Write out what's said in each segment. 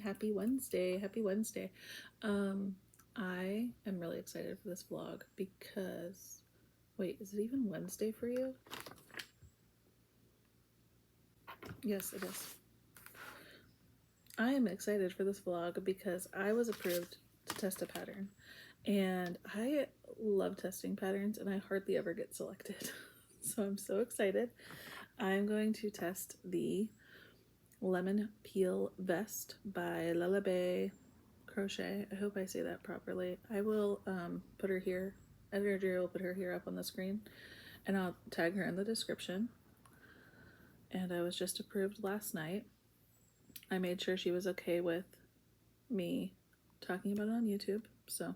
happy Wednesday, happy Wednesday. I am really excited for this vlog because, wait, is it even Wednesday for you? Yes, it is. I am excited for this vlog because I was approved to test a pattern, and I love testing patterns and I hardly ever get selected. So I'm so excited. I'm going to test the Lemon Peel Vest by Lullaby Crochet. I hope I say that properly. I will put her here. Editor Jerry will put her here up on the screen, and I'll tag her in the description. And I was just approved last night. I made sure she was okay with me talking about it on YouTube. So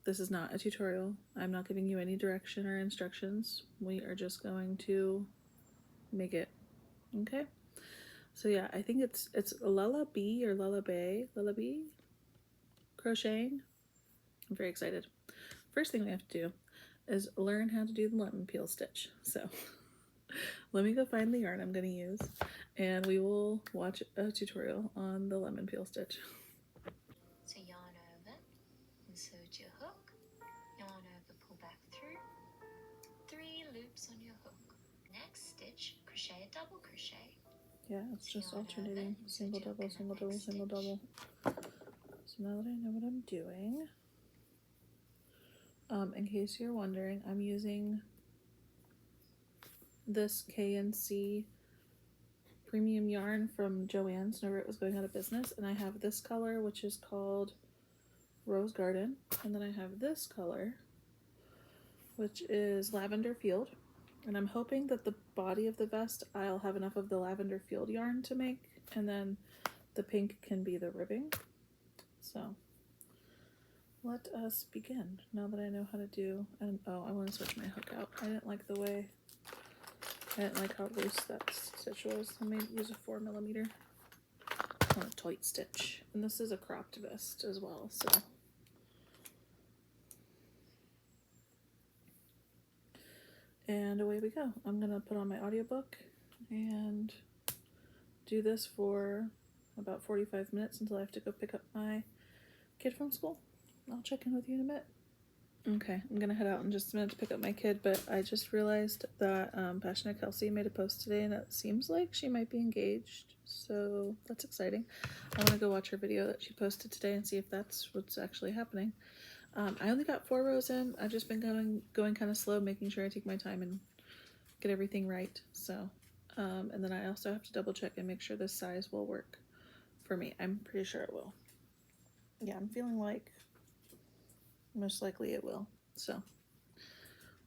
this is not a tutorial. I'm not giving you any direction or instructions. We are just going to make it. Okay? So yeah, I think it's Lullaby or Lullaby crocheting. I'm very excited. First thing we have to do is learn how to do the lemon peel stitch. So let me go find the yarn I'm going to use, and we will watch a tutorial on the lemon peel stitch. So yarn over, insert your hook, yarn over, pull back through, 3 loops on your hook. Next stitch, crochet a double crochet. Yeah, it's just alternating single double, single double, single double. So now that I know what I'm doing, in case you're wondering, I'm using this K&C premium yarn from Joann's whenever it was going out of business, and I have this color, which is called Rose Garden, and then I have this color, which is Lavender Field, and I'm hoping that the body of the vest I'll have enough of the Lavender Field yarn to make, and then the pink can be the ribbing. So let us begin now that I know how to do. And oh, I want to switch my hook out. I didn't like how loose that stitch was. I may use a 4mm. I want a tight stitch, and this is a cropped vest as well, so and away we go. I'm gonna put on my audiobook and do this for about 45 minutes until I have to go pick up my kid from school. I'll check in with you in a bit. Okay, I'm gonna head out in just a minute to pick up my kid, but I just realized that Passionate Kelsey made a post today, and it seems like she might be engaged, so that's exciting. I want to go watch her video that she posted today and see if that's what's actually happening. I only got 4 rows in. I've just been going kind of slow, making sure I take my time and get everything right. So, and then I also have to double check and make sure this size will work for me. I'm pretty sure it will. Yeah, I'm feeling like most likely it will. So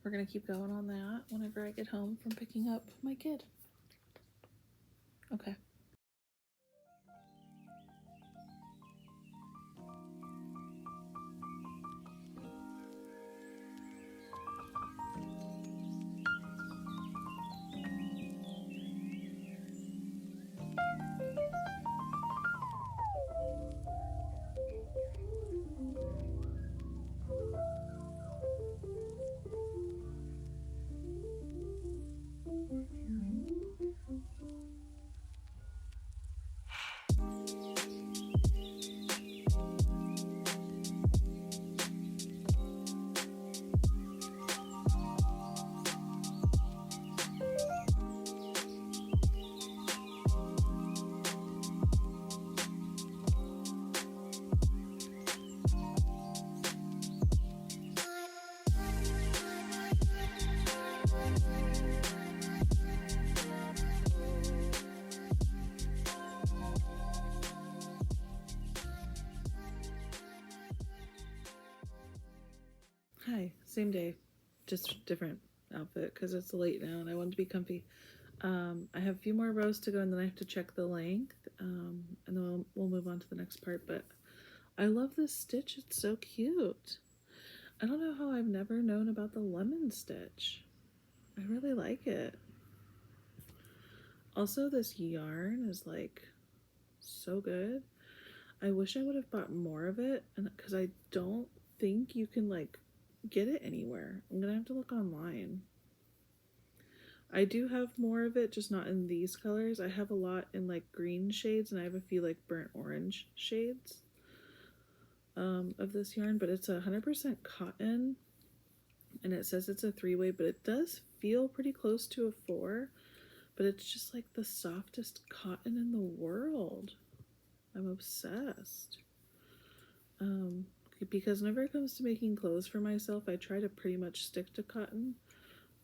we're gonna keep going on that whenever I get home from picking up my kid. Okay. Hi, same day, just different outfit because it's late now and I wanted to be comfy. I have a few more rows to go, and then I have to check the length, and then we'll move on to the next part. But I love this stitch. It's so cute. I don't know how I've never known about the lemon stitch. I really like it. Also, this yarn is like so good. I wish I would have bought more of it, and because I don't think you can like get it anywhere. I'm gonna have to look online. I do have more of it, just not in these colors. I have a lot in like green shades, and I have a few like burnt orange shades of this yarn, but it's 100% cotton, and it says it's a 3-way, but it does feel pretty close to a 4, but it's just like the softest cotton in the world. I'm obsessed. Because whenever it comes to making clothes for myself, I try to pretty much stick to cotton.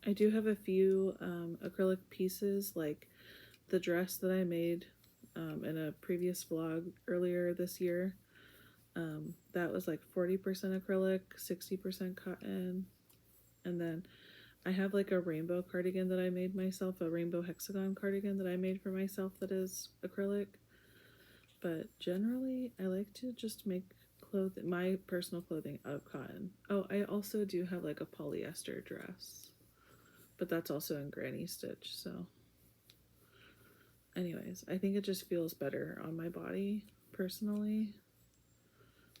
I do have a few acrylic pieces, like the dress that I made in a previous vlog earlier this year. That was like 40% acrylic, 60% cotton. And then I have like a rainbow cardigan that I made myself, a rainbow hexagon cardigan that I made for myself that is acrylic. But generally, I like to just make my personal clothing out of cotton. Oh, I also do have like a polyester dress, but that's also in granny stitch. So anyways, I think it just feels better on my body personally,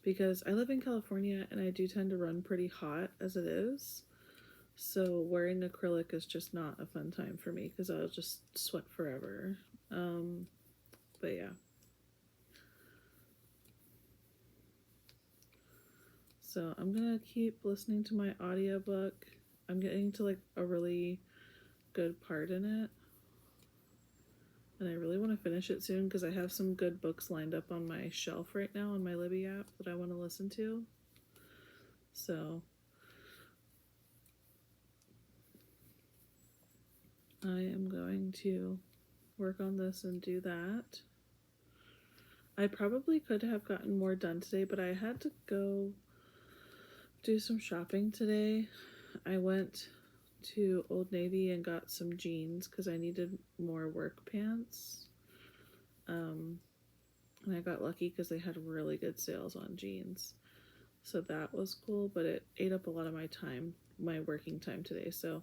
because I live in California and I do tend to run pretty hot as it is. So wearing acrylic is just not a fun time for me because I'll just sweat forever. But yeah. So I'm gonna keep listening to my audiobook. I'm getting to like a really good part in it. And I really want to finish it soon because I have some good books lined up on my shelf right now on my Libby app that I want to listen to. So I am going to work on this and do that. I probably could have gotten more done today, but I had to go do some shopping today. I went to Old Navy and got some jeans because I needed more work pants. And I got lucky because they had really good sales on jeans. So that was cool, but it ate up a lot of my time, my working time today. So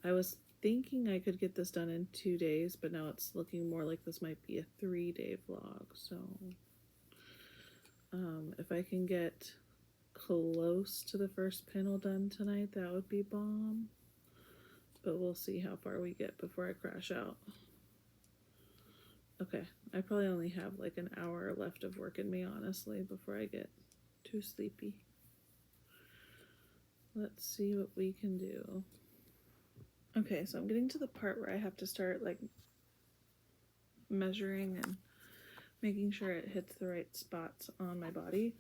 I was thinking I could get this done in 2 days, but now it's looking more like this might be a 3-day vlog. So if I can get close to the first panel done tonight, that would be bomb. But we'll see how far we get before I crash out. Okay, I probably only have like an hour left of work in me, honestly, before I get too sleepy. Let's see what we can do. Okay, so I'm getting to the part where I have to start like measuring and making sure it hits the right spots on my body.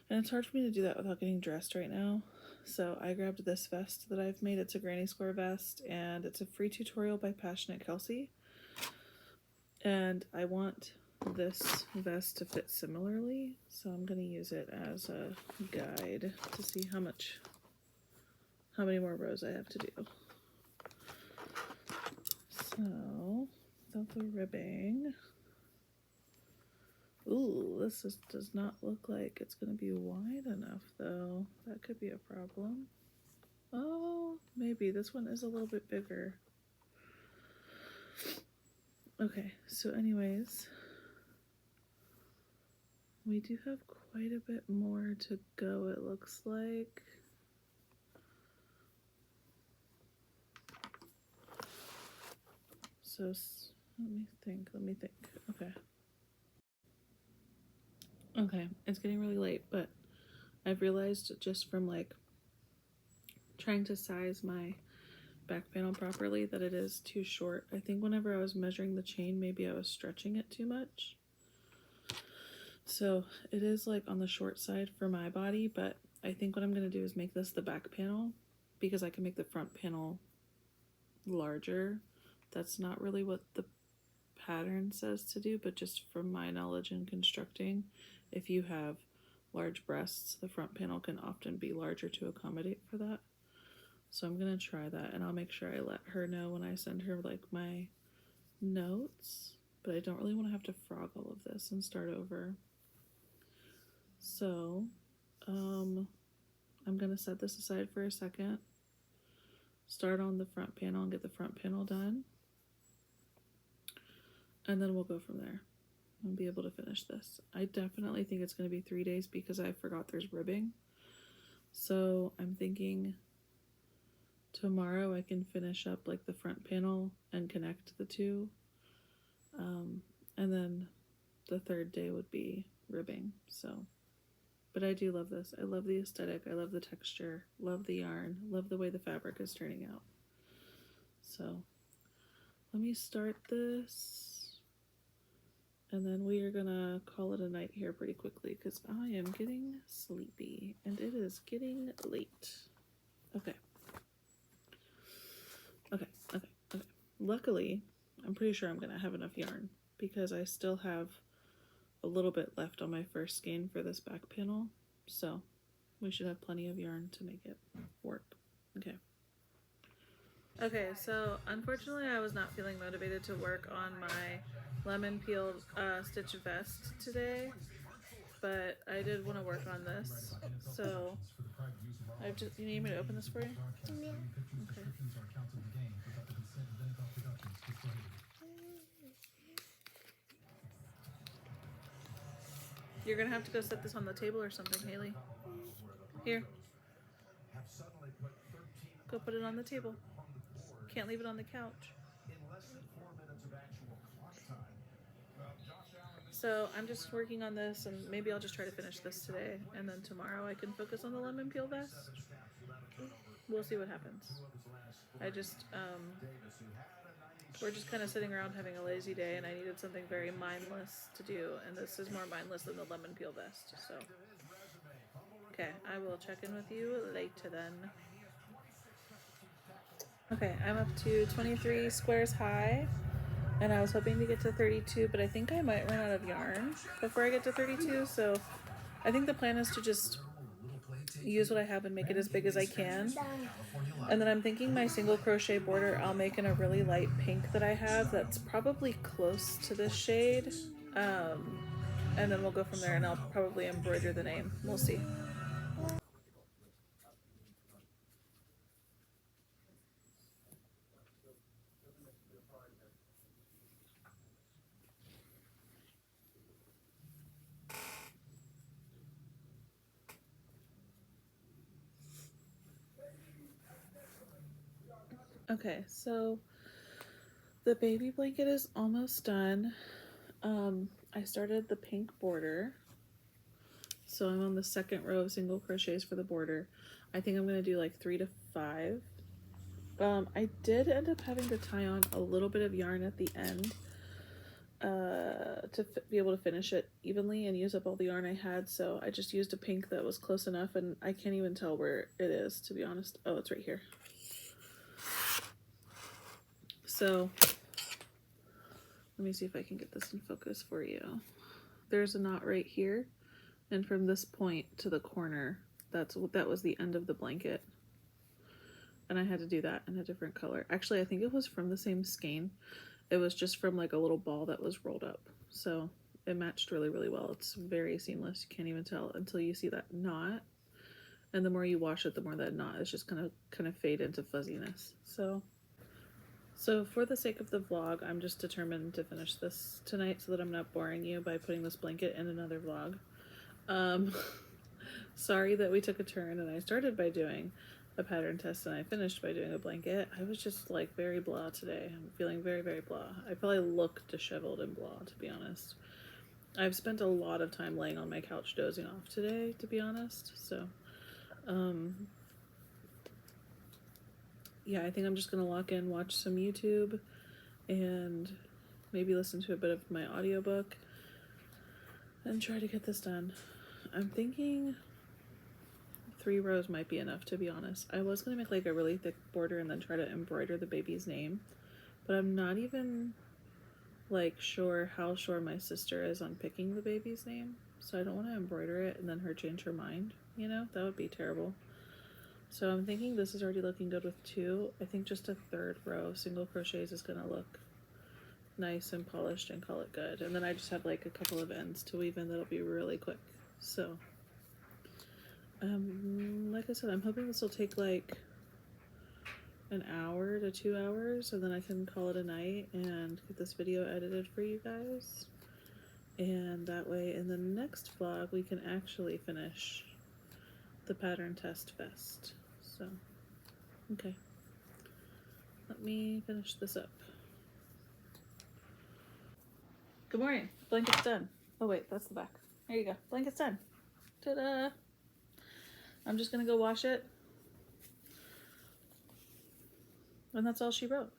And it's hard for me to do that without getting dressed right now. So I grabbed this vest that I've made. It's a granny square vest, and it's a free tutorial by Passionate Kelsey. And I want this vest to fit similarly, so I'm going to use it as a guide to see how many more rows I have to do. So, without the ribbing. Ooh, this does not look like it's going to be wide enough, though. That could be a problem. Oh, maybe this one is a little bit bigger. Okay, so anyways, we do have quite a bit more to go, it looks like. So let me think. Okay, it's getting really late, but I've realized just from like trying to size my back panel properly that it is too short. I think whenever I was measuring the chain, maybe I was stretching it too much. So it is like on the short side for my body, but I think what I'm going to do is make this the back panel because I can make the front panel larger. That's not really what the pattern says to do, but just from my knowledge in constructing, if you have large breasts, the front panel can often be larger to accommodate for that. So I'm gonna try that, and I'll make sure I let her know when I send her like my notes, but I don't really want to have to frog all of this and start over. So I'm gonna set this aside for a second, start on the front panel and get the front panel done, and then we'll go from there and be able to finish this. I definitely think it's going to be 3 days because I forgot there's ribbing. So I'm thinking tomorrow I can finish up like the front panel and connect the two. And then the third day would be ribbing. So, but I do love this. I love the aesthetic. I love the texture. Love the yarn. Love the way the fabric is turning out. So let me start this. And then we are gonna call it a night here pretty quickly because I am getting sleepy and it is getting late. Okay. Okay. Luckily, I'm pretty sure I'm gonna have enough yarn because I still have a little bit left on my first skein for this back panel. So we should have plenty of yarn to make it work. Okay, so unfortunately I was not feeling motivated to work on my lemon peel stitch vest today, but I did want to work on this. So you need me to open this for you? Yeah. Okay. You're gonna have to go set this on the table or something, Haley. Here. Go put it on the table. Can't leave it on the couch. So I'm just working on this, and maybe I'll just try to finish this today, and then tomorrow I can focus on the lemon peel vest. We'll see what happens. I just, we're just kind of sitting around having a lazy day, and I needed something very mindless to do, and this is more mindless than the lemon peel vest, so. Okay, I will check in with you later then. Okay, I'm up to 23 squares high, and I was hoping to get to 32, but I think I might run out of yarn before I get to 32, so I think the plan is to just use what I have and make it as big as I can. And then I'm thinking my single crochet border I'll make in a really light pink that I have that's probably close to this shade. And then we'll go from there, and I'll probably embroider the name. We'll see. Okay, so the baby blanket is almost done. I started the pink border, so I'm on the second row of single crochets for the border. I think I'm gonna do like 3 to 5. I did end up having to tie on a little bit of yarn at the end to be able to finish it evenly and use up all the yarn I had, so I just used a pink that was close enough, and I can't even tell where it is, to be honest. Oh, it's right here. So let me see if I can get this in focus for you. There's a knot right here, and from this point to the corner, that was the end of the blanket, and I had to do that in a different color. Actually, I think it was from the same skein. It was just from like a little ball that was rolled up, so it matched really, really well. It's very seamless. You can't even tell until you see that knot, and the more you wash it, the more that knot is just gonna kind of fade into fuzziness. So for the sake of the vlog, I'm just determined to finish this tonight so that I'm not boring you by putting this blanket in another vlog. Sorry that we took a turn and I started by doing a pattern test and I finished by doing a blanket. I was just like very blah today. I'm feeling very, very blah. I probably look disheveled and blah, to be honest. I've spent a lot of time laying on my couch dozing off today, to be honest. So, yeah, I think I'm just gonna lock in, watch some YouTube, and maybe listen to a bit of my audiobook and try to get this done. I'm thinking 3 rows might be enough, to be honest. I was gonna make like a really thick border and then try to embroider the baby's name, but I'm not even like sure how sure my sister is on picking the baby's name, so I don't want to embroider it and then her change her mind, you know? That would be terrible. So I'm thinking this is already looking good with 2. I think just a 3rd row of single crochets is gonna look nice and polished and call it good. And then I just have like a couple of ends to weave in that'll be really quick. So, like I said, I'm hoping this will take like an hour to 2 hours, and then I can call it a night and get this video edited for you guys. And that way in the next vlog we can actually finish the pattern test vest. So, okay. let me finish this up. Good morning. Blanket's done. Oh wait, that's the back. There you go. Blanket's done. Ta-da! I'm just gonna go wash it. And that's all she wrote.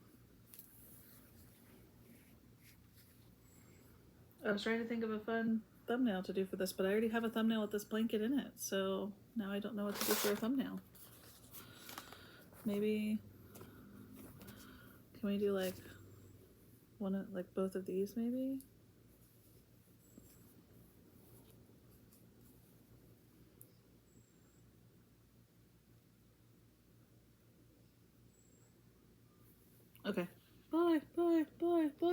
I was trying to think of a fun thumbnail to do for this, but I already have a thumbnail with this blanket in it, so now I don't know what to do for a thumbnail. Maybe can we do like one of like both of these maybe? Okay. Bye, bye, bye, bye.